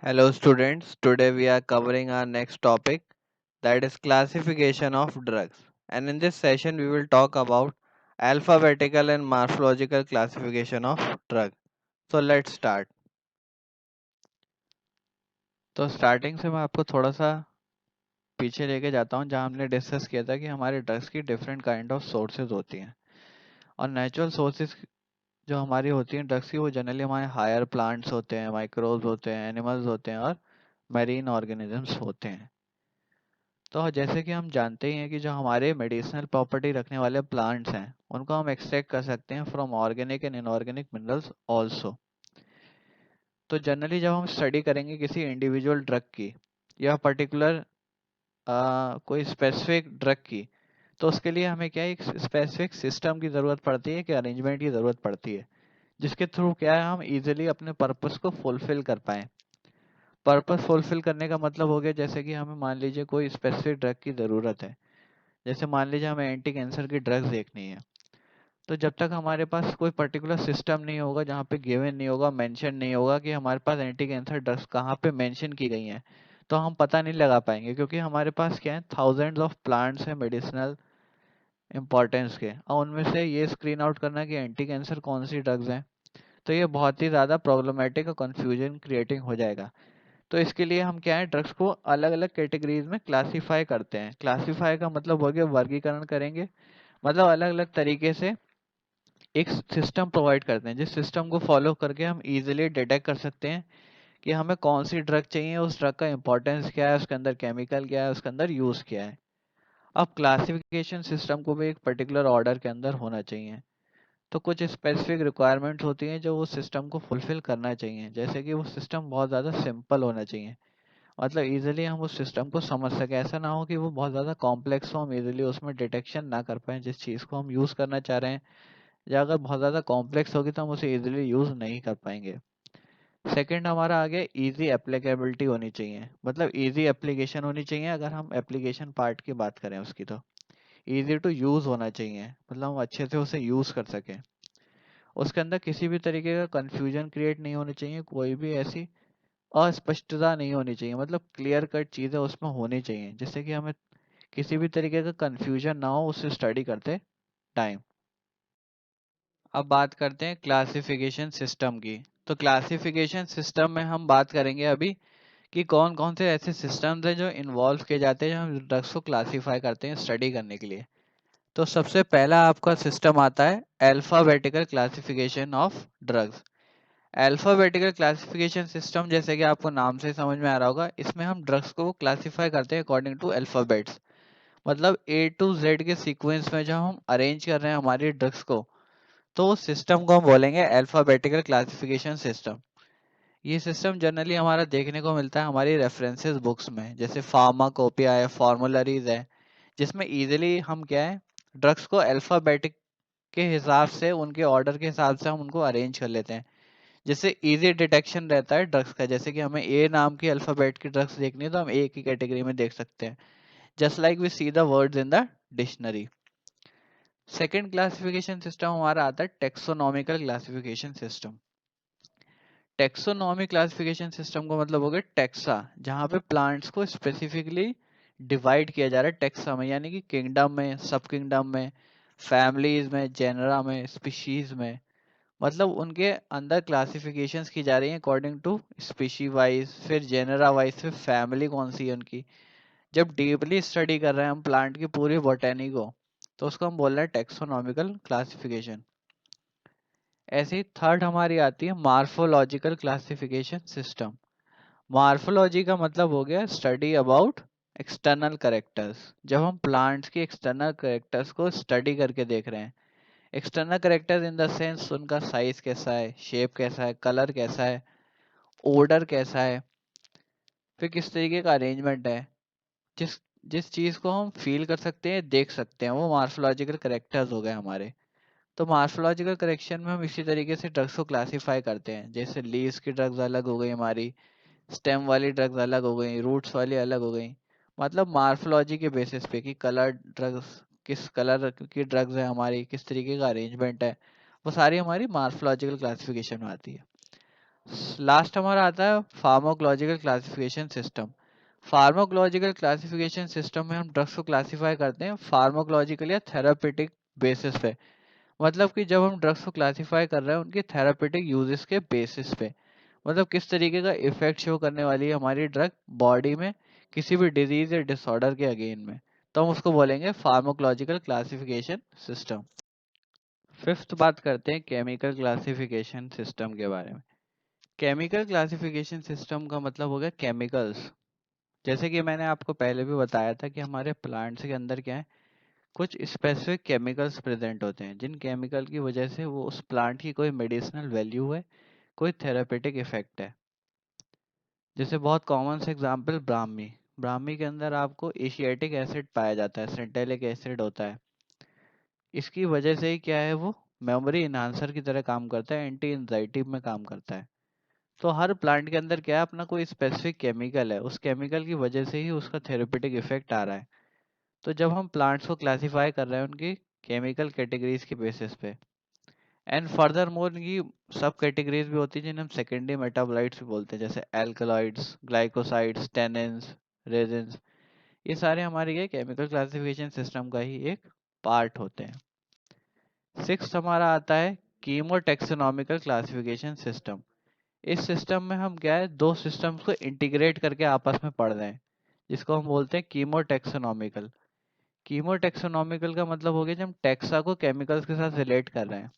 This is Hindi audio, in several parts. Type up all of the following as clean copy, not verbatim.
Hello students, today we are covering our next topic, that is classification of drugs. And in this session we will talk about alphabetical and morphological classification of drug. So let's start. तो स्टार्टिंग से मैं आपको थोड़ा सा पीछे लेके जाता हूँ जहाँ हमने डिस्कस किया था कि हमारे ड्रग्स की डिफरेंट काइंड ऑफ सोर्सेज होती हैं और नेचुरल सोर्सेज जो हमारी होती हैं ड्रग्स की वो जनरली हमारे हायर प्लांट्स होते हैं, माइक्रोब्स होते हैं, एनिमल्स होते हैं और मैरीन ऑर्गेनिजम्स होते हैं। तो जैसे कि हम जानते ही हैं कि जो हमारे मेडिसिनल प्रॉपर्टी रखने वाले प्लांट्स हैं उनको हम एक्सट्रैक्ट कर सकते हैं from organic and inorganic minerals also. तो जनरली जब हम स्टडी करेंगे किसी इंडिविजुअल ड्रग की या पर्टिकुलर कोई स्पेसिफिक ड्रग की, तो उसके लिए हमें क्या है, एक स्पेसिफिक सिस्टम की ज़रूरत पड़ती है कि अरेंजमेंट की ज़रूरत पड़ती है जिसके थ्रू क्या है हम इजीली अपने पर्पस को फुलफिल कर पाएँ। पर्पस फुलफिल करने का मतलब हो गया जैसे कि हमें मान लीजिए कोई स्पेसिफिक ड्रग की ज़रूरत है, जैसे मान लीजिए हमें एंटी कैंसर की ड्रग्स देखनी है। तो जब तक हमारे पास कोई पर्टिकुलर सिस्टम नहीं होगा जहाँ पे गिवन नहीं होगा, मेंशन नहीं होगा कि हमारे पास एंटी कैंसर ड्रग्स कहाँ पे मेंशन की गई हैं, तो हम पता नहीं लगा पाएंगे क्योंकि हमारे पास क्या है, थाउजेंड्स ऑफ प्लांट्स हैं मेडिसिनल इंपॉर्टेंस के, और उनमें से ये स्क्रीन आउट करना कि एंटी कैंसर कौन सी ड्रग्स हैं, तो ये बहुत ही ज़्यादा प्रॉब्लमेटिक और कन्फ्यूजन क्रिएटिंग हो जाएगा। तो इसके लिए हम क्या है, ड्रग्स को अलग अलग कैटेगरीज में क्लासीफाई करते हैं। क्लासीफाई का मतलब हो गया वर्गीकरण करेंगे, मतलब अलग अलग तरीके से एक सिस्टम प्रोवाइड करते हैं जिस सिस्टम को फॉलो करके हम इजीली डिटेक्ट कर सकते हैं कि हमें कौन सी ड्रग चाहिए, उस ड्रग का इंपॉर्टेंस क्या है, उसके अंदर केमिकल क्या है, उसके अंदर यूज क्या है। अब क्लासिफिकेशन सिस्टम को भी एक पर्टिकुलर ऑर्डर के अंदर होना चाहिए। तो कुछ स्पेसिफिक रिक्वायरमेंट्स होती हैं जो वो सिस्टम को फुलफिल करना चाहिए, जैसे कि वो सिस्टम बहुत ज़्यादा सिंपल होना चाहिए, मतलब इजीली हम उस सिस्टम को समझ सकें। ऐसा ना हो कि वो बहुत ज़्यादा कॉम्प्लेक्स हो, हम इजीली उसमें डिटेक्शन ना कर पाएँ जिस चीज़ को हम यूज़ करना चाह रहे हैं, या अगर बहुत ज़्यादा कॉम्प्लेक्स होगी तो हम उसे इजीली यूज़ नहीं कर पाएंगे। सेकंड हमारा आ गया इजी एप्लीकेबिलिटी होनी चाहिए, मतलब इजी एप्लीकेशन होनी चाहिए। अगर हम एप्लीकेशन पार्ट की बात करें उसकी, तो इजी टू यूज़ होना चाहिए, मतलब हम अच्छे से उसे यूज़ कर सकें। उसके अंदर किसी भी तरीके का कन्फ्यूजन क्रिएट नहीं होनी चाहिए, कोई भी ऐसी अस्पष्टता नहीं होनी चाहिए, मतलब क्लियर कट चीज़ें उसमें होनी चाहिए जिससे कि हमें किसी भी तरीके का कन्फ्यूजन ना हो उससे स्टडी करते टाइम। अब बात करते हैं क्लासिफिकेशन सिस्टम की। तो क्लासिफिकेशन सिस्टम में हम बात करेंगे अभी कि कौन कौन से ऐसे सिस्टम्स हैं जो इन्वॉल्व किए जाते हैं, जो हम ड्रग्स को क्लासीफाई करते हैं स्टडी करने के लिए। तो सबसे पहला आपका सिस्टम आता है alphabetical classification of drugs. Alphabetical classification system, जैसे कि आपको नाम से समझ में आ रहा होगा, इसमें हम ड्रग्स को क्लासीफाई करते हैं अकॉर्डिंग टू अल्फाबेट्स, मतलब ए टू जेड के सीक्वेंस में जब हम अरेंज कर रहे हैं हमारी ड्रग्स को, तो उस सिस्टम को हम बोलेंगे अल्फाबेटिकल क्लासिफिकेशन सिस्टम। ये सिस्टम जनरली हमारा देखने को मिलता है हमारी रेफरेंसेस बुक्स में, जैसे फार्माकोपिया है, फॉर्मुलरीज है, जिसमें इजीली हम क्या है, ड्रग्स को अल्फाबेटिक के हिसाब से, उनके ऑर्डर के हिसाब से हम उनको अरेंज कर लेते हैं, जिससे इजी डिटेक्शन रहता है ड्रग्स का। जैसे कि हमें ए नाम की अल्फाबेट की ड्रग्स देखनी है तो हम ए की कैटेगरी में देख सकते हैं, just like we see the words in the dictionary. Second classification system हमारा आता है taxonomical classification system. Taxonomy classification system का मतलब हो गया टेक्सा, जहाँ पे प्लांट्स को स्पेसिफिकली डिवाइड किया जा रहा है टेक्सा में, यानी कि किंगडम में, सब किंगडम में, फैमिलीज में, जेनरा में, स्पीशीज में, मतलब उनके अंदर क्लासिफिकेशंस की जा रही हैं अकॉर्डिंग टू स्पीशी वाइज, फिर जेनरा वाइज, फिर फैमिली कौन सी है उनकी। जब डीपली स्टडी कर रहे हैं हम प्लांट की पूरी बॉटनी को, तो उसको हम बोल रहे हैं टेक्सोनॉमिकल क्लासिफिकेशन। ऐसे ही थर्ड हमारी आती है मार्फोलॉजिकल क्लासिफिकेशन सिस्टम। मार्फोलॉजी का मतलब हो गया स्टडी अबाउट एक्सटर्नल करेक्टर्स। जब हम प्लांट्स की एक्सटर्नल करेक्टर्स को स्टडी करके देख रहे हैं, external characters in the sense उनका साइज कैसा है, शेप कैसा है, कलर कैसा है, ऑर्डर कैसा है, फिर किस तरीके का अरेंजमेंट है, जिस जिस चीज़ को हम फील कर सकते हैं, देख सकते हैं, वो मार्फोलॉजिकल करेक्टर्स हो गए हमारे। तो मार्फोलॉजिकल करेक्शन में हम इसी तरीके से ड्रग्स को क्लासीफाई करते हैं, जैसे लीव्स की ड्रग्स अलग हो गई हमारी, स्टेम वाली ड्रग्स अलग हो गई, रूट्स वाली अलग हो गई, मतलब मार्फोलॉजी के बेसिस पे कि कलर ड्रग्स, किस कलर की ड्रग्स है हमारी, किस तरीके का अरेंजमेंट है, वो सारी हमारी मार्फोलॉजिकल क्लासिफिकेशन में आती है। लास्ट हमारा आता है pharmacological classification system. Pharmacological classification system में हम ड्रग्स को क्लासिफाई करते हैं फार्माकोलॉजिकल या थेरापेटिक बेसिस पे। मतलब कि जब हम ड्रग्स को क्लासिफाई कर रहे हैं उनके थेरापेटिक यूजेस के बेसिस पे, मतलब किस तरीके का इफेक्ट शो करने वाली है हमारी ड्रग बॉडी में किसी भी डिजीज या डिसऑर्डर के अगेन में, तो हम उसको बोलेंगे फार्माकोलॉजिकल क्लासिफिकेशन सिस्टम। फिफ्थ बात करते हैं केमिकल क्लासिफिकेशन सिस्टम के बारे में। केमिकल क्लासिफिकेशन सिस्टम का मतलब हो गया केमिकल्स। जैसे कि मैंने आपको पहले भी बताया था कि हमारे प्लांट्स के अंदर क्या है, कुछ स्पेसिफिक केमिकल्स प्रेजेंट होते हैं जिन केमिकल की वजह से वो उस प्लांट की कोई मेडिसिनल वैल्यू है, कोई थेरापेटिक इफेक्ट है। जैसे बहुत कॉमन से एग्जांपल ब्राह्मी। ब्राह्मी के अंदर आपको एशिएटिक एसिड पाया जाता है, सेंटेलिक एसिड होता है। इसकी वजह से ही क्या है, वो मेमोरी इन्हांसर की तरह काम करता है, एंटी एंजाइटी में काम करता है। तो हर प्लांट के अंदर क्या है, अपना कोई स्पेसिफिक केमिकल है, उस केमिकल की वजह से ही उसका थेरेपेटिक इफेक्ट आ रहा है। तो जब हम प्लांट्स को क्लासिफाई कर रहे हैं उनकी केमिकल कैटेगरीज के बेसिस पे, एंड फर्दर मोर इनकी सब कैटेगरीज भी होती है जिन्हें हम सेकेंडरी मेटाबोलाइट्स भी बोलते हैं, जैसे एल्कलॉइड्स, ग्लाइकोसाइड्स, टेनिन्स, रेजिन्स। ये सारे हमारे ये केमिकल क्लासिफिकेशन सिस्टम का ही एक पार्ट होते हैं। सिक्स्थ हमारा आता है कीमोटेक्सोनॉमिकल क्लासिफिकेशन सिस्टम। इस सिस्टम में हम क्या है, दो सिस्टम्स को इंटीग्रेट करके आपस में पढ़ रहे हैं, जिसको हम बोलते हैं कीमोटेक्सोनॉमिकल। कीमोटेक्सोनॉमिकल का मतलब हो गया जब हम टेक्सा को केमिकल्स के साथ रिलेट कर रहे हैं।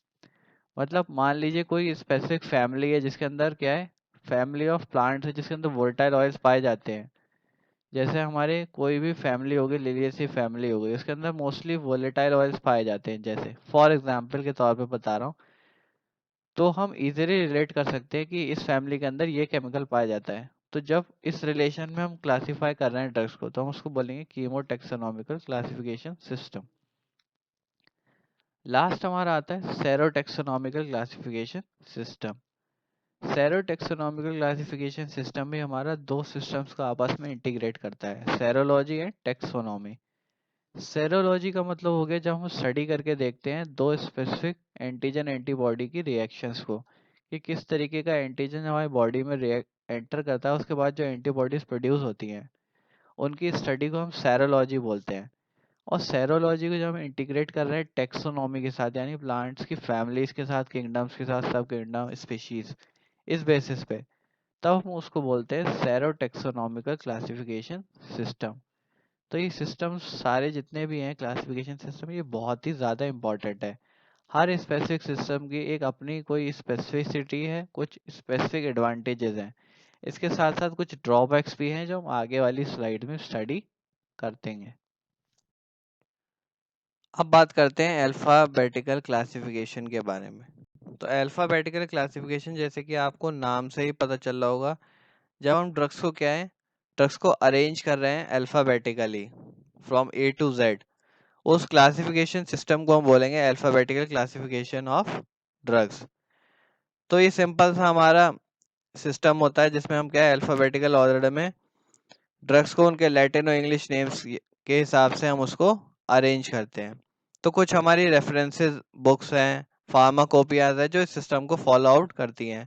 मतलब मान लीजिए कोई स्पेसिफिक फैमिली है जिसके अंदर क्या है, फैमिली ऑफ प्लांट्स है जिसके अंदर वोलेटाइल ऑयल्स पाए जाते हैं। जैसे हमारे कोई भी फैमिली होगी, लिलियसी फैमिली हो गई, उसके अंदर मोस्टली वोलेटाइल ऑयल्स पाए जाते हैं। जैसे फॉर एग्जांपल के तौर पे बता रहा हूँ, तो हम इजीली रिलेट कर सकते हैं कि इस फैमिली के अंदर ये केमिकल पाया जाता है। तो जब इस रिलेशन में हम क्लासिफाई कर रहे हैं ड्रग्स को, तो हम उसको बोलेंगे कीमोटेक्सोनॉमिकल क्लासिफिकेशन सिस्टम। लास्ट हमारा आता है सेरोटेक्सोनॉमिकल क्लासिफिकेशन सिस्टम। सेरोटेक्सोनॉमिकल क्लासिफिकेशन सिस्टम भी हमारा दो सिस्टम्स को आपस में इंटीग्रेट करता है, सेरोलॉजी एंड टेक्सोनॉमी। सेरोलॉजी का मतलब हो गया जब हम स्टडी करके देखते हैं दो स्पेसिफिक एंटीजन एंटीबॉडी की रिएक्शंस को, कि किस तरीके का एंटीजन हमारी बॉडी में रिएक्ट एंटर करता है, उसके बाद जो एंटीबॉडीज प्रोड्यूस होती हैं उनकी स्टडी को हम सेरोलॉजी बोलते हैं। और सेरोलॉजी को जब हम इंटीग्रेट कर रहे हैं टेक्सोनॉमी के साथ, यानी प्लांट्स की फैमिलीज के साथ, किंगडम्स के साथ, सब किंगडम स्पीशीज, इस बेसिस पे, तब हम उसको बोलते हैं सेरोटेक्सोनॉमिकल क्लासिफिकेशन सिस्टम। तो ये सिस्टम सारे जितने भी हैं क्लासिफिकेशन सिस्टम, ये बहुत ही ज़्यादा इंपॉर्टेंट है। हर स्पेसिफिक सिस्टम की एक अपनी कोई स्पेसिफिसिटी है, कुछ स्पेसिफिक एडवांटेजेस हैं। इसके साथ साथ कुछ ड्रॉबैक्स भी हैं जो हम आगे वाली स्लाइड में स्टडी करते हैं। अब बात करते हैं अल्फ़ाबेटिकल क्लासिफिकेशन के बारे में। तो अल्फ़ाबेटिकल क्लासिफिकेशन, जैसे कि आपको नाम से ही पता चल रहा होगा, जब हम ड्रग्स को क्या है, ड्रग्स को अरेंज कर रहे हैं alphabetically from A to Z, उस क्लासिफिकेशन सिस्टम को हम बोलेंगे अल्फ़ाबेटिकल क्लासिफिकेशन ऑफ ड्रग्स। तो ये सिंपल सा हमारा सिस्टम होता है जिसमें हम क्या है, अल्फ़ाबेटिकल ऑर्डर में ड्रग्स को उनके लैटिन और इंग्लिश नेम्स के हिसाब से हम उसको अरेंज करते हैं। तो कुछ हमारी रेफरेंसेस बुक्स हैं, फार्माकोपियाज है जो इस सिस्टम को फॉलो आउट करती हैं,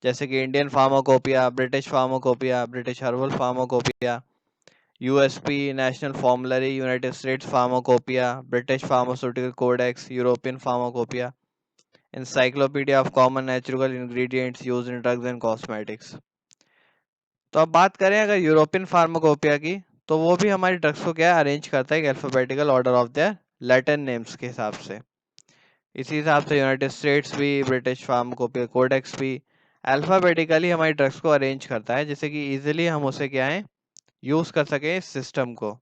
जैसे कि Indian pharmacopoeia, British pharmacopoeia, British herbal pharmacopoeia, USP national formulary, United States pharmacopoeia, British pharmaceutical codex, European pharmacopoeia, encyclopedia of common natural ingredients used in drugs and cosmetics। तो अब बात करें अगर यूरोपियन फार्माकोपिया की, तो वो भी हमारी ड्रग्स को क्या अरेंज करता है alphabetical order of their Latin names के हिसाब से। इसी हिसाब से यूनाइटेड स्टेट्स भी, ब्रिटिश फार्माकोपिया कोडेक्स भी अल्फाबेटिकली हमारी ड्रग्स को अरेंज करता है, जिससे कि इजीली हम उसे क्या है, यूज कर सकें इस सिस्टम को।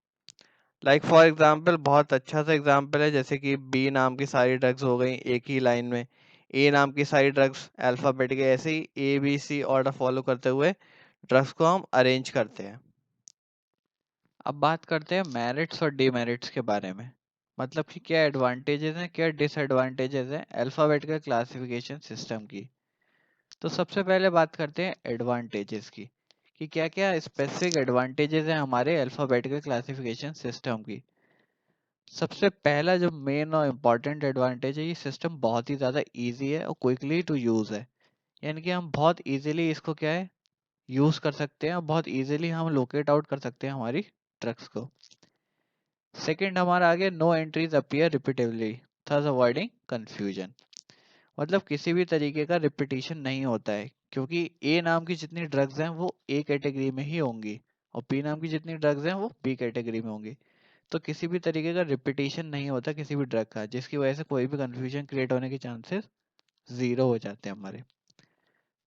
लाइक फॉर एग्जांपल, बहुत अच्छा सा एग्जांपल है, जैसे कि बी नाम की सारी ड्रग्स हो गई एक ही लाइन में, ए नाम की सारी ड्रग्स अल्फाबेटिक, ऐसे ही A B C order follow करते हुए ड्रग्स को हम अरेंज करते हैं। अब बात करते हैं मेरिट्स और डीमेरिट्स के बारे में, मतलब कि क्या एडवांटेजेस हैं, क्या डिसएडवांटेजेस हैं अल्फाबेटिकल क्लासिफिकेशन सिस्टम की। तो सबसे पहले बात करते हैं एडवांटेजेस की, कि क्या क्या स्पेसिफिक एडवांटेजेस हैं हमारे अल्फाबेटिकल क्लासिफिकेशन सिस्टम की। सबसे पहला जो मेन और इम्पॉर्टेंट एडवांटेज है, ये सिस्टम बहुत ही ज़्यादा इजी है और क्विकली टू यूज़ है। यानी कि हम बहुत इजीली इसको क्या है यूज कर सकते हैं, और बहुत इजीली हम लोकेट आउट कर सकते हैं हमारी ड्रग्स को। सेकंड हमारा आ गया no entries appear repeatably thus avoiding confusion. मतलब किसी भी तरीके का रिपीटिशन नहीं होता है, क्योंकि ए नाम की जितनी ड्रग्स हैं वो ए कैटेगरी में ही होंगी, और बी नाम की जितनी ड्रग्स हैं वो बी कैटेगरी में होंगी। तो किसी भी तरीके का रिपीटिशन नहीं होता किसी भी ड्रग का, जिसकी वजह से कोई भी कंफ्यूजन क्रिएट होने के चांसेस जीरो हो जाते हैं हमारे।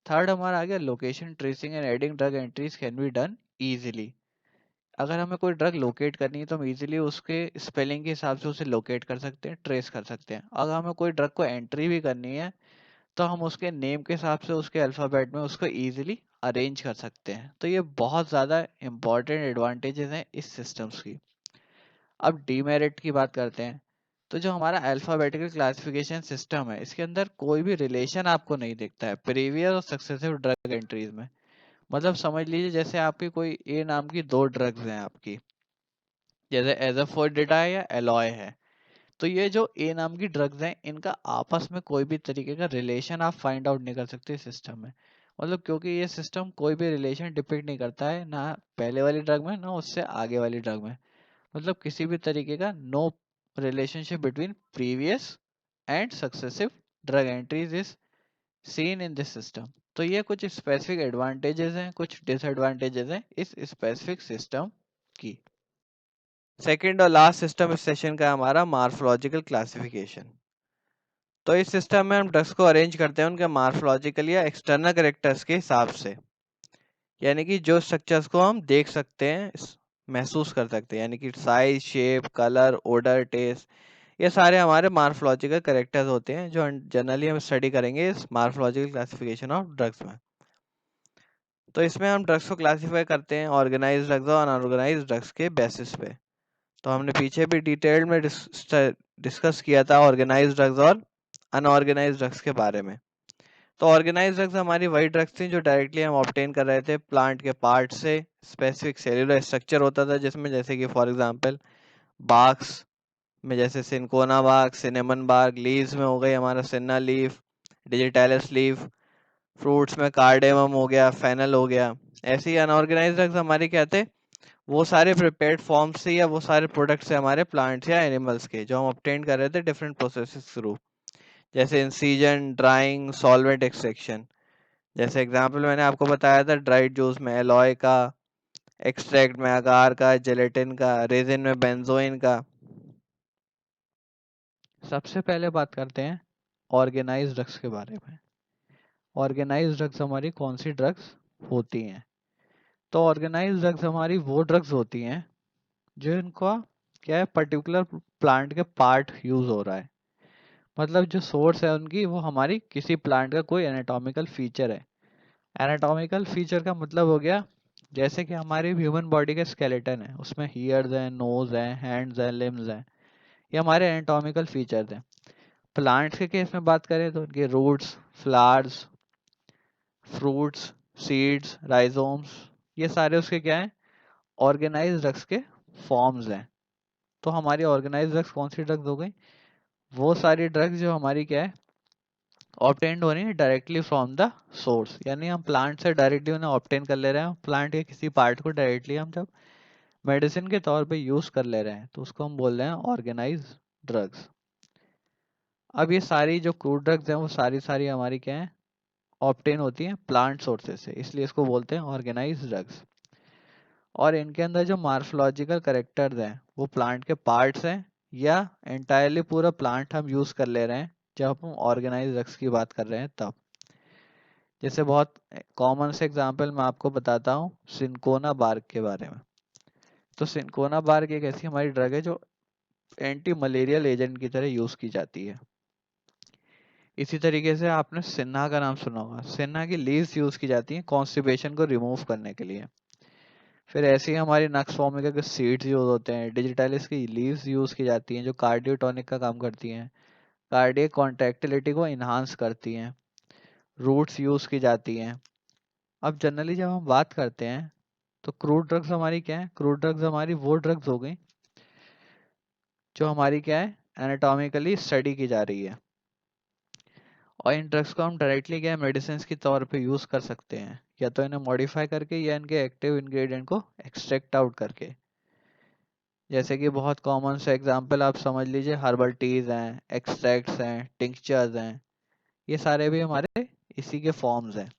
थर्ड हमारा आ गया location tracing and adding drug entries can be done easily. अगर हमें कोई ड्रग लोकेट करनी है तो हम इजीली उसके स्पेलिंग के हिसाब से उसे लोकेट कर सकते हैं, ट्रेस कर सकते हैं। अगर हमें कोई ड्रग को एंट्री भी करनी है तो हम उसके नेम के हिसाब से उसके अल्फ़ाबेट में उसको इजीली अरेंज कर सकते हैं। तो ये बहुत ज़्यादा इंपॉर्टेंट एडवांटेजेस हैं इस सिस्टम्स की। अब डीमेरिट की बात करते हैं। तो जो हमारा अल्फ़ाबेटिकल क्लासिफिकेशन सिस्टम है इसके अंदर कोई भी रिलेशन आपको नहीं दिखता है प्रीवियस और सक्सेसिव ड्रग एंट्रीज में। मतलब समझ लीजिए जैसे आपकी कोई ए नाम की दो ड्रग्स हैं आपकी, जैसे एज़ाफोर्टिडा है या एलॉय है। तो ये जो ए नाम की ड्रग्स हैं इनका आपस में कोई भी तरीके का रिलेशन आप फाइंड आउट नहीं कर सकते सिस्टम में। मतलब क्योंकि ये सिस्टम कोई भी रिलेशन डिपिक्ट नहीं करता है, ना पहले वाली ड्रग में ना उससे आगे वाली ड्रग में। मतलब किसी भी तरीके का no relationship between previous and successive drug entries is seen in this system. तो ये कुछ स्पेसिफिक एडवांटेजेस हैं, कुछ डिसएडवांटेजेस हैं इस स्पेसिफिक सिस्टम की। सेकंड और लास्ट सिस्टम इस सेशन का हमारा मार्फोलॉजिकल क्लासिफिकेशन। तो इस सिस्टम में हम ड्रग्स को अरेंज करते हैं उनके मार्फोलॉजिकल या एक्सटर्नल कैरेक्टर्स के हिसाब से, यानी कि जो स्ट्रक्चर्स को हम देख सकते हैं महसूस कर सकते हैं, यानी कि size, shape, colour, odour, taste, ये सारे हमारे मार्फोलॉजिकल कैरेक्टर्स होते हैं जो जनरली हम स्टडी करेंगे इस मार्फोलॉजिकल क्लासिफिकेशन ऑफ ड्रग्स में। तो इसमें हम ड्रग्स को क्लासिफाई करते हैं ऑर्गेनाइज्ड ड्रग्स और अनऑर्गेनाइज्ड ड्रग्स के बेसिस पे। तो हमने पीछे भी डिटेल में डिस्कस किया था ऑर्गेनाइज्ड ड्रग्स और अनऑर्गेनाइज्ड ड्रग्स के बारे में। तो ऑर्गेनाइज्ड ड्रग्स हमारी वही ड्रग्स थी जो डायरेक्टली हम ऑब्टेन कर रहे थे प्लांट के पार्ट से। स्पेसिफिक सेल्यूलर स्ट्रक्चर होता था जिसमें, जैसे कि फॉर एग्जांपल बार्क्स में जैसे cinchona bark, cinnamon bark, leaves में हो गई हमारा senna leaf, digitalis leaf, fruits में कार्डेमम हो गया, फेनल हो गया। ऐसे ही अनऑर्गेनाइज्ड ड्रग्स हमारे क्या थे, वो सारे प्रिपेयर्ड फॉर्म्स से या वो सारे प्रोडक्ट्स से हमारे प्लांट्स या एनिमल्स के जो हम ऑब्टेन कर रहे थे डिफरेंट प्रोसेसेस थ्रू, जैसे इंसीजन, ड्राइंग, सॉल्वेंट एक्सट्रैक्शन। जैसे एग्जांपल मैंने आपको बताया था ड्राइड जूस में एलॉय का, एक्सट्रैक्ट में अगार का, जेलेटिन का, रेजिन में बेंजोइन का। सबसे पहले बात करते हैं ऑर्गेनाइज्ड ड्रग्स के बारे में। ऑर्गेनाइज्ड ड्रग्स हमारी कौन सी ड्रग्स होती हैं? तो ऑर्गेनाइज्ड ड्रग्स हमारी वो ड्रग्स होती हैं जो इनका क्या है पर्टिकुलर प्लांट के पार्ट यूज हो रहा है। मतलब जो सोर्स है उनकी वो हमारी किसी प्लांट का कोई एनाटॉमिकल फीचर है। एनाटॉमिकल फीचर का मतलब हो गया जैसे कि हमारी ह्यूमन बॉडी का स्केलेटन है, उसमें ईयर्स हैं, नोज हैं, हैंड्स हैं, लिम्स हैं। ये हमारे एनाटॉमिकल फीचर्स हैं। प्लांट्स के केस में बात करें तो उनके roots, flowers, fruits, seeds, rhizomes, ये सारे उसके क्या हैं ऑर्गेनाइज्ड ड्रग्स के फॉर्म्स हैं। तो हमारी ऑर्गेनाइज्ड ड्रग्स कौन सी ड्रग्स हो गई? वो सारी ड्रग्स जो हमारी क्या है ऑब्टेन्ड हो रही है डायरेक्टली फ्रॉम द सोर्स, यानी हम प्लांट से डायरेक्टली उन्हें ऑब्टेन कर ले रहे हैं। प्लांट के किसी पार्ट को डायरेक्टली हम जब मेडिसिन के तौर पे यूज कर ले रहे हैं तो उसको हम बोल रहे हैं ऑर्गेनाइज्ड ड्रग्स। अब ये सारी जो क्रूड ड्रग्स हैं वो सारी सारी हमारी क्या है ऑब्टेन होती हैं प्लांट सोर्सेज से, इसलिए इसको बोलते हैं ऑर्गेनाइज्ड ड्रग्स। और इनके अंदर जो मार्फोलॉजिकल करेक्टर्स हैं वो प्लांट के पार्ट्स हैं या एंटायरली पूरा प्लांट हम यूज कर ले रहे हैं जब हम ऑर्गेनाइज्ड ड्रग्स की बात कर रहे हैं तब। जैसे बहुत कॉमन से एग्जांपल मैं आपको बताता हूँ सिनकोना बार्क के बारे में। तो सिनकोना बार्क एक ऐसी हमारी ड्रग है जो एंटी मलेरियल एजेंट की तरह यूज की जाती है। इसी तरीके से आपने सिन्ना का नाम सुना होगा, सिन्ना की लीव्स यूज की जाती हैं कॉन्स्टिपेशन को रिमूव करने के लिए। फिर ऐसे ही हमारी नक्स वोमिका के सीड्स यूज होते हैं, डिजिटालिस की लीव्स यूज की जाती हैं जो कार्डियोटोनिक का काम करती हैं, कार्डियक कॉन्ट्रैक्टिलिटी को इन्हांस करती हैं, रूट्स यूज की जाती हैं। अब जनरली जब हम बात करते हैं तो क्रूड ड्रग्स हमारी क्या है, क्रूड ड्रग्स हमारी वो ड्रग्स हो गई जो हमारी क्या है एनाटॉमिकली स्टडी की जा रही है। और इन ड्रग्स को हम डायरेक्टली क्या मेडिसिन के तौर पे यूज़ कर सकते हैं, या तो इन्हें मॉडिफाई करके या इनके एक्टिव इंग्रेडिएंट को एक्सट्रैक्ट आउट करके। जैसे कि बहुत कॉमन से एग्जांपल आप समझ लीजिए, हर्बल टीज हैं, एक्सट्रैक्ट्स हैं, टिंक्चर्स हैं, ये सारे भी हमारे इसी के फॉर्म्स हैं।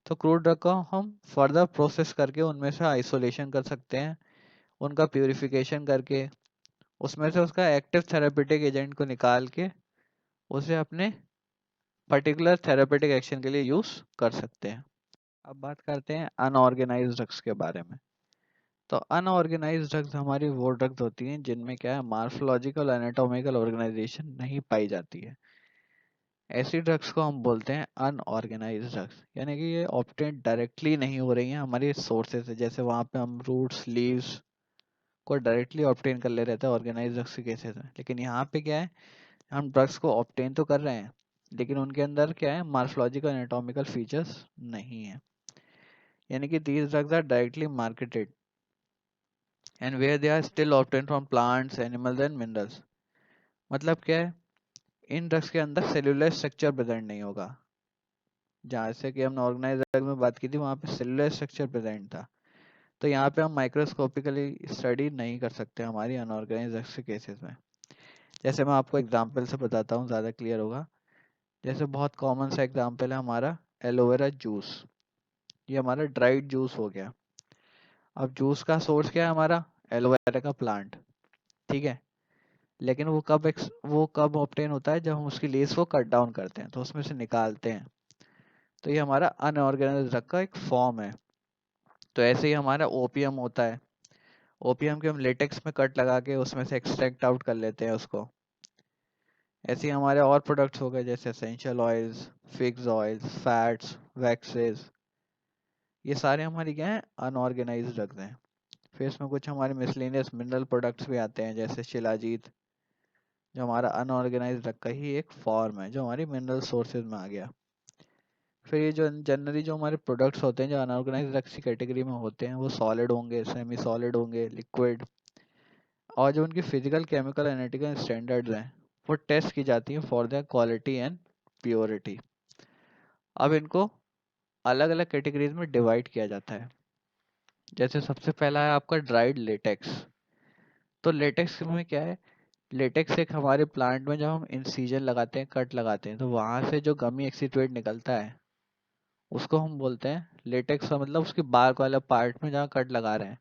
तो क्रूड ड्रग को हम फर्दर प्रोसेस करके उनमें से आइसोलेशन कर सकते हैं, उनका प्यूरिफिकेशन करके उसमें से उसका एक्टिव थेरेपेटिक एजेंट को निकाल के उसे अपने पर्टिकुलर थेरेपेटिक एक्शन के लिए यूज कर सकते हैं। अब बात करते हैं अनऑर्गेनाइज्ड ड्रग्स के बारे में। तो अनऑर्गेनाइज्ड ड्रग्स हमारी वो ड्रग्स होती हैं जिनमें क्या है, मार्फोलॉजिकल एनाटॉमिकल ऑर्गेनाइजेशन नहीं पाई जाती है। ऐसी ड्रग्स को हम बोलते हैं अनऑर्गेनाइज्ड ड्रग्स, यानी कि ये ऑब्टेन डायरेक्टली नहीं हो रही हैं हमारी सोर्सेज से। जैसे वहाँ पे हम रूट्स लीव्स को डायरेक्टली ऑब्टेन कर ले रहे थे ऑर्गेनाइज्ड ड्रग्स के केसेस में, लेकिन यहाँ पे क्या है, हम ड्रग्स को ऑब्टेन तो कर रहे हैं लेकिन उनके अंदर क्या है, मार्फोलॉजिकल एनाटॉमिकल फीचर्स नहीं है। यानी कि these drugs are directly marketed and where they are still obtain from plants animals and minerals. मतलब क्या है, इन ड्रग्स के अंदर सेलुलर स्ट्रक्चर प्रेजेंट नहीं होगा। जहाँ से कि हमने ऑर्गेनाइज ड्रग में बात की थी वहाँ पे सेलुलर स्ट्रक्चर प्रेजेंट था। तो यहाँ पे हम माइक्रोस्कोपिकली स्टडी नहीं कर सकते हमारी अनऑर्गेनाइज ड्रग्स के केसेस में। जैसे मैं आपको एग्जांपल से बताता हूँ, ज़्यादा क्लियर होगा। जैसे बहुत कॉमन सा एग्जांपल है हमारा एलोवेरा जूस। ये हमारा ड्राइड जूस हो गया। अब जूस का सोर्स क्या है हमारा, एलोवेरा का प्लांट, ठीक है। लेकिन वो कब ऑब्टेन होता है, जब हम उसकी लीव्स को कट डाउन करते हैं तो उसमें से निकालते हैं। तो ये हमारा अनऑर्गेनाइज्ड ड्रग का एक फॉर्म है। तो ऐसे ही हमारा ओपीएम होता है। ओपीएम के हम लेटेक्स में कट लगा के उसमें से एक्सट्रैक्ट आउट कर लेते हैं उसको। ऐसे ही हमारे और प्रोडक्ट्स हो गए जैसे essential oils, figs oils, fats, waxes, ये सारे हमारी क्या हैं, अनऑर्गेनाइज्ड ड्रग्स हैं। फिर इसमें कुछ हमारे मिसलेनियस मिनरल प्रोडक्ट्स भी आते हैं जैसे शिलाजीत, जो हमारा अनऑर्गेनाइज्ड ड्रग का ही एक फॉर्म है जो हमारी मिनरल सोर्सेज में आ गया। फिर ये जो जनरली जो हमारे प्रोडक्ट्स होते हैं जो अनऑर्गेनाइज्ड ड्रग्स की कैटेगरी में होते हैं, वो सॉलिड होंगे, सेमी सॉलिड होंगे, लिक्विड, और जो उनकी फिजिकल केमिकल एनालिटिकल स्टैंडर्ड्स हैं वो टेस्ट की जाती हैं for their quality and purity. अब इनको अलग अलग कैटेगरीज में डिवाइड किया जाता है। जैसे सबसे पहला है आपका ड्राइड लेटेक्स। तो लेटेक्स में क्या है, लेटेक्स एक हमारे प्लांट में जब हम इंसिजन लगाते हैं, कट लगाते हैं, तो वहां से जो गमी एक्सीट्यूएट निकलता है उसको हम बोलते हैं लेटेक्स का, मतलब उसके बार्क वाला पार्ट में जहाँ कट लगा रहे हैं।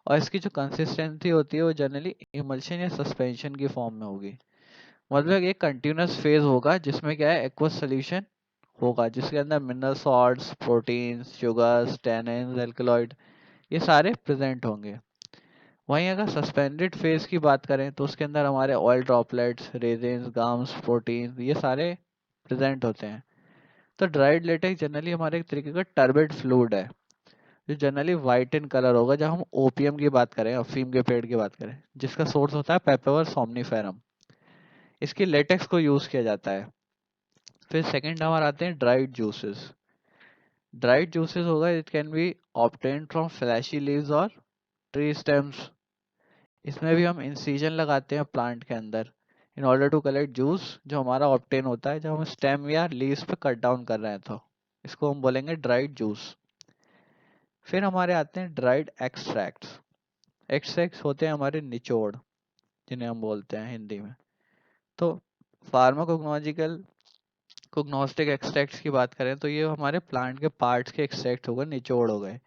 और इसकी जो कंसिस्टेंसी होती है वो जनरली इमल्शन या सस्पेंशन की फॉर्म में होगी। मतलब एक कंटिन्यूस फेज होगा जिसमें क्या है, एक्वस सोल्यूशन होगा जिसके अंदर mineral salts, proteins, sugars, tannins, alkaloid, ये सारे प्रेजेंट होंगे। वहीं अगर सस्पेंडेड फेज की बात करें तो उसके अंदर हमारे oil droplets, resins, gums, proteins, ये सारे प्रेजेंट होते हैं। तो ड्राइड लेटेक्स जनरली हमारे एक तरीके का टर्बिड फ्लूइड है जो जनरली वाइट इन कलर होगा। जब हम ओपीएम की बात करें, अफीम के पेड़ की बात करें, जिसका सोर्स होता है पेपेवर सोमनीफेरम, इसके लेटेक्स को यूज किया जाता है। फिर सेकंड हमारे आते हैं ड्राइड जूसेस। ड्राइड जूसेस होगा, it can be obtained from fleshy leaves और ट्री स्टेम्स। इसमें भी हम इंसिजन लगाते हैं प्लांट के अंदर in order to collect juice जो हमारा ऑब्टेन होता है जब हम स्टेम या लीव्स पे कट डाउन कर रहे हैं। तो इसको हम बोलेंगे ड्राइड जूस। फिर हमारे आते हैं ड्राइड एक्सट्रैक्ट्स। एक्सट्रैक्ट्स होते हैं हमारे निचोड़, जिन्हें हम बोलते हैं हिंदी में। तो फार्माकोग्नोलॉजिकल कोग्नोस्टिक एक्सट्रैक्ट्स की बात करें तो ये हमारे प्लांट के पार्ट्स के एक्सट्रैक्ट हो गए, निचोड़ हो गए।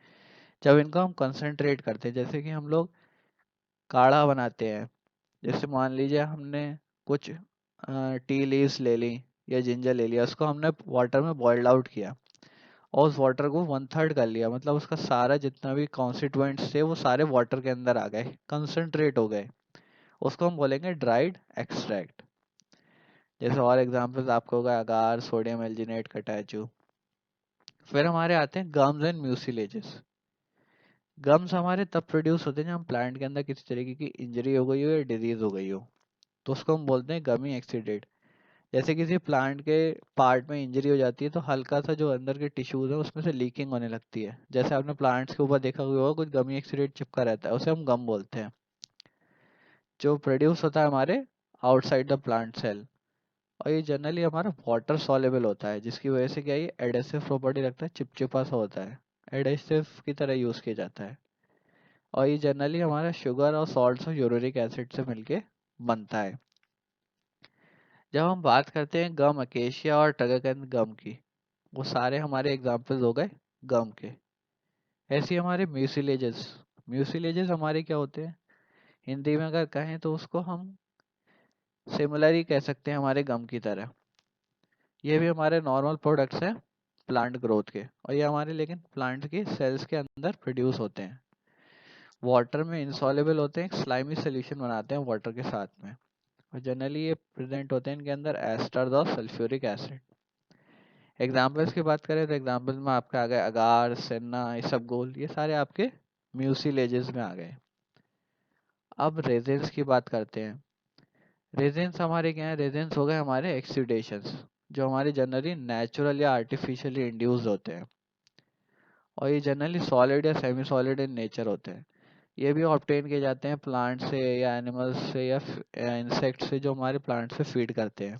जब इनको हम कंसंट्रेट करते हैं, जैसे कि हम लोग काढ़ा बनाते हैं, जैसे मान लीजिए हमने कुछ टी लीव्स ले ली या जिंजर ले लिया, उसको हमने वाटर में बॉइल्ड आउट किया और उस वाटर को वन थर्ड कर लिया, मतलब उसका सारा जितना भी कॉन्स्टिट्यूएंट्स थे वो सारे वाटर के अंदर आ गए, कंसंट्रेट हो गए। उसको हम बोलेंगे ड्राइड एक्सट्रैक्ट। जैसे और एग्जांपल्स आपको होगा अगार, सोडियम एल्जिनेट, कटाचू। फिर हमारे आते हैं गम्स एंड म्यूसिलेजेस। गम्स हमारे तब प्रोड्यूस होते हैं जब हम प्लांट के अंदर किसी तरीके की इंजरी हो गई हो या डिजीज हो गई हो, तो उसको हम बोलते हैं गमी एक्सीडेंट। जैसे किसी प्लांट के पार्ट में इंजरी हो जाती है तो हल्का सा जो अंदर के टिश्यूज है उसमें से लीकिंग होने लगती है। जैसे आपने प्लांट्स के ऊपर देखा हुआ होगा कुछ गमी एक्सीडेंट चिपका रहता है, उसे हम गम बोलते हैं, जो प्रोड्यूस होता है हमारे आउटसाइड द प्लांट सेल। और ये जनरली हमारा वाटर सॉल्युबल होता है, जिसकी वजह से क्या ये एडेसिव प्रॉपर्टी रखता है, चिपचिपा सा होता है, एडेसिव की तरह यूज किया जाता है। और ये जनरली हमारा शुगर और सॉल्ट्स और यूरिक एसिड से मिलके बनता है। जब हम बात करते हैं गम, अकेशिया और टगरकंद गम की, वो सारे हमारे एग्जाम्पल्स हो गए गम के। ऐसे ही हमारे म्यूसिलेजेस, म्यूसिलेजेस हमारे क्या होते हैं, हिंदी में अगर कहें तो उसको हम सिमिलर ही कह सकते हैं हमारे गम की तरह। ये भी हमारे नॉर्मल प्रोडक्ट्स हैं प्लांट ग्रोथ के, और ये हमारे लेकिन प्लांट के सेल्स के अंदर प्रोड्यूस होते हैं, वाटर में इंसॉल्युबल होते हैं, एक स्लाइमी सोल्यूशन बनाते हैं वाटर के साथ में। और जनरली ये प्रेजेंट होते हैं इनके अंदर एस्टर्स और सल्फ्यूरिक एसिड। एग्जाम्पल्स की बात करें तो एग्जाम्पल में आपके आ गए अगार, सेन्ना, इसबगोल, ये सारे आपके म्यूसिलेजेस में आ गए। अब रेजिन्स की बात करते हैं। रेजिन्स हमारे क्या है, रेजिन्स हो गए हमारे एक्सीडेशंस, जो हमारे जनरली नेचुरल या आर्टिफिशियली इंड्यूस्ड होते हैं, और ये जनरली सॉलिड या सेमी सॉलिड इन नेचर होते हैं। ये भी ऑब्टेन किए जाते हैं प्लांट से या एनिमल्स से या इंसेक्ट से जो हमारे प्लांट से फीड करते हैं।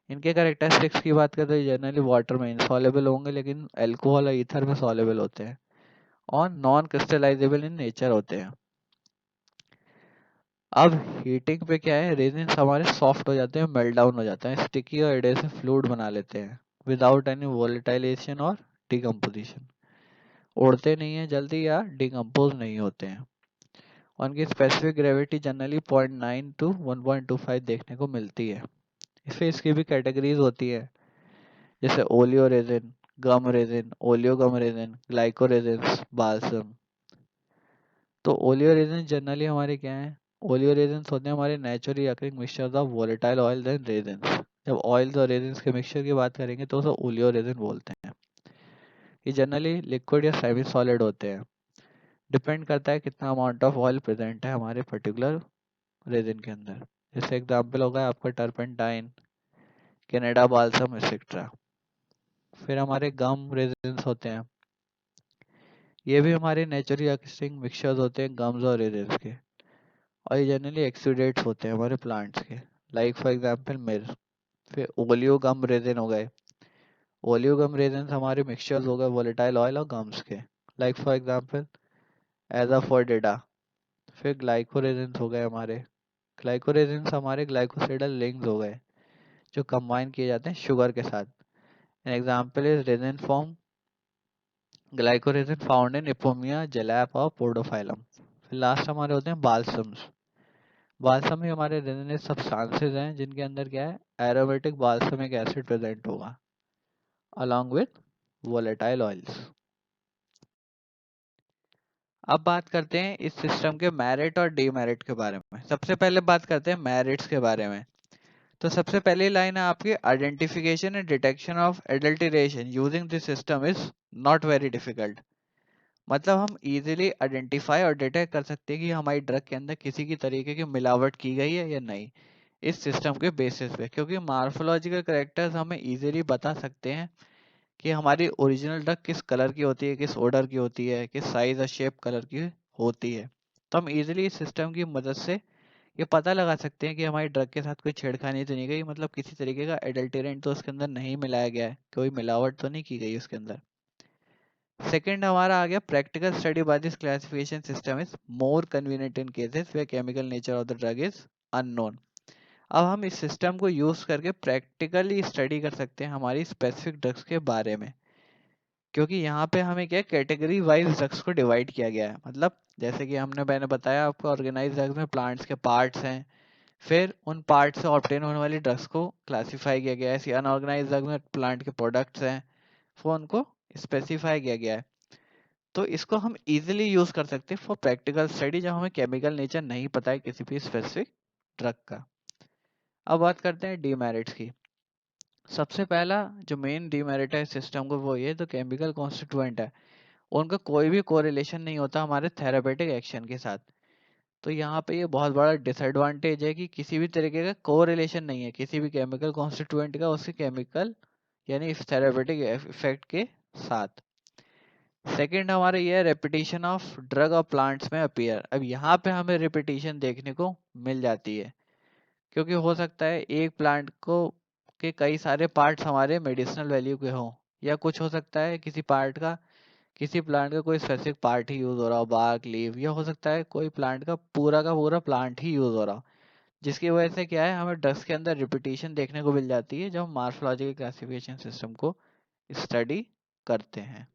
इनके करेक्टरिस्टिक्स की बात करें तो जनरली वाटर में इनसॉल्युबल होंगे, लेकिन अल्कोहल और ईथर में सॉल्युबल होते हैं, और नॉन क्रिस्टलाइजेबल इन नेचर होते हैं। अब हीटिंग पे क्या है, रेजिन्स हमारे सॉफ्ट हो जाते हैं, मेल्ट डाउन हो जाते हैं, स्टिकी और एडेसिव फ्लूइड बना लेते हैं विदाउट एनी वोलेटाइलेशन और डिकम्पोजिशन। उड़ते नहीं है जल्दी या डिकम्पोज नहीं होते हैं। उनकी स्पेसिफिक ग्रेविटी जनरली 0.9 टू 1.25 देखने को मिलती है। इससे इसकी भी कैटेगरीज होती है, जैसे ओलियो रेजिन, गम रेजिन, ओलियो गम रेजिन, ग्लाइको रेजिन, बाल्सम। तो ओलियो रेजिन जनरली हमारे क्या है, ओलियो रेजिन होते हैं हमारे naturally occurring mixtures of volatile oil and resins. जब ऑयल्स और रेजिन्स के मिक्सचर की बात करेंगे तो उसे ओलियो रेजिन बोलते हैं। ये जनरली लिक्विड या सेमी सॉलिड होते हैं, डिपेंड करता है कितना अमाउंट ऑफ ऑयल प्रेजेंट है हमारे पर्टिकुलर रेजिन के अंदर। जैसे एग्जांपल होगा आपका टर्पेंटाइन, कनाडा बाल्सम एक्सेट्रा। फिर हमारे गम रेजिन्स होते हैं, ये भी हमारे नेचुरली अकरिंग मिक्सचर्स होते हैं गम्स और रेजिन्स के, और ये जनरली एक्सुडेट्स होते हैं हमारे प्लांट्स के, लाइक फॉर एग्जांपल मिर्च। फिर ओलियो गम रेजिन हो गए, ओलियो गम रेजिन हमारे मिक्सचर्स हो गए वोलेटाइल ऑयल और गम्स के, लाइक फॉर एग्जांपल एजाफोर्डिडा। फिर ग्लाइको रेजिन हो गए हमारे, ग्लाइको रेजिन हमारे ग्लाइकोसिडल लिंक्स हो गए, जो कंबाइन किए जाते हैं शुगर के साथ। An example is resin form glyco resin found in ipomoea, jalap और पोर्डोफाइलम। फिर लास्ट हमारे होते हैं बाल्सम्स। बाल्सम ही हमारे रेजिनेस सब्सटेंसेस हैं जिनके अंदर क्या है, एरोमेटिक बाल्समिक एसिड प्रेजेंट होगा along with volatile oils। अब बात करते हैं इस सिस्टम के मेरिट और डीमेरिट के बारे में। सबसे पहले बात करते हैं मेरिट्स के बारे में। तो सबसे पहली लाइन है आपकी, identification and detection of adulteration using this system is not very difficult. मतलब हम इजीली आइडेंटिफाई और डिटेक्ट कर सकते हैं कि हमारी ड्रग के अंदर किसी की तरीके की मिलावट की गई है या नहीं, इस सिस्टम के बेसिस पे, क्योंकि मार्फोलॉजिकल करेक्टर्स हमें इजीली बता सकते हैं कि हमारी ओरिजिनल ड्रग किस कलर की होती है, किस ऑर्डर की होती है, किस साइज और शेप कलर की होती है। तो हम इजीली इस सिस्टम की मदद से ये पता लगा सकते हैं कि हमारी ड्रग के साथ कोई छेड़खानी तो नहीं गई, मतलब किसी तरीके का एडल्टेरेंट तो उसके अंदर नहीं मिलाया गया है, कोई मिलावट तो नहीं की गई उसके अंदर। सेकेंड हमारा आ गया, practical study by this classification system is more convenient in cases where chemical nature of the drug is unknown. अब हम इस सिस्टम को यूज करके प्रैक्टिकली स्टडी कर सकते हैं हमारी स्पेसिफिक ड्रग्स के बारे में, क्योंकि यहाँ पे हमें क्या कैटेगरी वाइज ड्रग्स को डिवाइड किया गया है। मतलब जैसे कि मैंने बताया आपको, ऑर्गेनाइज ड्रग्स में प्लांट्स के पार्ट्स हैं, फिर उन पार्ट से ऑब्टेन होने वाली ड्रग्स को क्लासिफाई किया गया है। ऐसी अनऑर्गेनाइज ड्रग में प्लांट के प्रोडक्ट्स हैं, फिर उनको स्पेसिफाई किया गया है। तो इसको हम इजीली यूज कर सकते हैं फॉर प्रैक्टिकल स्टडी, जब हमें केमिकल नेचर नहीं पता है किसी भी स्पेसिफिक ड्रग का। अब बात करते हैं डीमेरिट्स की। सबसे पहला जो मेन डीमेरिट है सिस्टम को, वो ये तो केमिकल कॉन्स्टिट्यूएंट है, उनका कोई भी कोरिलेशन नहीं होता हमारे थेरापेटिक एक्शन के साथ। तो यहाँ पे ये बहुत बड़ा डिसएडवांटेज है कि किसी भी तरीके का कोरिलेशन नहीं है किसी भी केमिकल कॉन्स्टिट्यूएंट का उसके केमिकल यानी इस थेरापेटिक इफेक्ट के साथ। सेकंड हमारा ये है, रेपिटेशन ऑफ ड्रग और प्लांट्स में अपीयर। अब यहाँ पे हमें रिपीटिशन देखने को मिल जाती है, क्योंकि हो सकता है एक प्लांट को के कई सारे पार्ट्स हमारे मेडिसिनल वैल्यू के हों, या कुछ हो सकता है किसी पार्ट का, किसी प्लांट का कोई स्पेसिफिक पार्ट ही यूज हो रहा हो, बार्क, लीव, या हो सकता है कोई प्लांट का पूरा प्लांट ही यूज हो रहा हो, जिसकी वजह से क्या है हमें ड्रग्स के अंदर रिपीटिशन देखने को मिल जाती है जब हम मार्फोलॉजिकल क्लासिफिकेशन सिस्टम को स्टडी करते हैं।